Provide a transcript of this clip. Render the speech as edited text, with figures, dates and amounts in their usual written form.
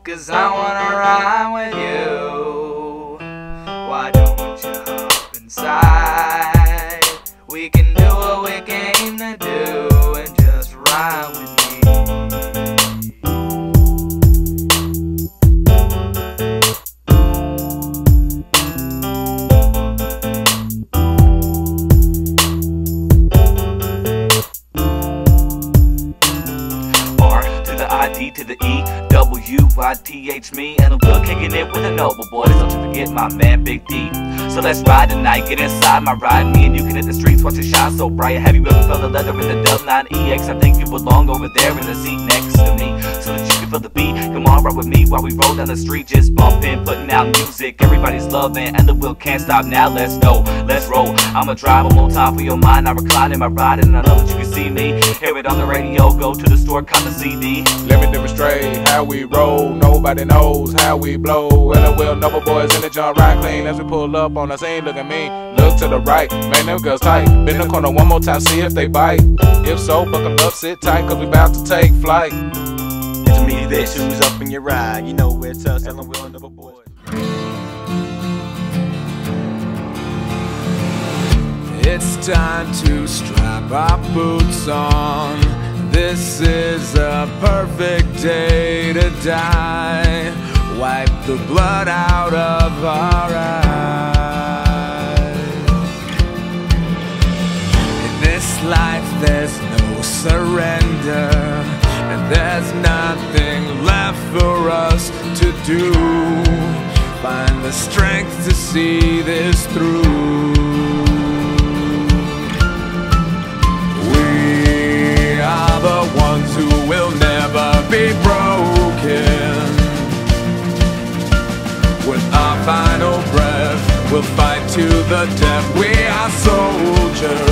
'cause I wanna ride with you. Why don't you hop inside? We can do what we came to do and just ride with me. I-D to the E-W-I-T-H me, and I'm good kicking it with the Noble Boys. Don't you forget my man Big D. So let's ride tonight, get inside my ride. Me and you can hit the streets, watch it shine so bright. Have you ever felt the leather in the Dub 9EX? I think you belong over there in the seat next to me, so that you can feel the beat. Come on, ride with me while we roll down the street, just bumping, putting out music. Everybody's loving, and the wheel can't stop now. Let's go, let's roll. I'ma drive one more time for your mind. I recline in my ride, and I know that you can see me. Hear it on the radio, go to the store, cop the CD. Let me demonstrate how we roll. Nobody knows how we blow. And the Will Noble Boys in the joint ride clean. As we pull up on the scene, look at me, look to the right. Man, them girls tight. Bend the corner one more time, see if they bite. If so, buckle up, sit tight, 'cause we about to take flight. It's me, this who's up in your ride. You know it's us, and the Will Noble Boys. It's time to strap our boots on. This is a perfect day to die. Wipe the blood out of our eyes. In this life there's no surrender, and there's nothing left for us to do. Find the strength to see this through. The ones who will never be broken. With our final breath, we'll fight to the death. We are soldiers.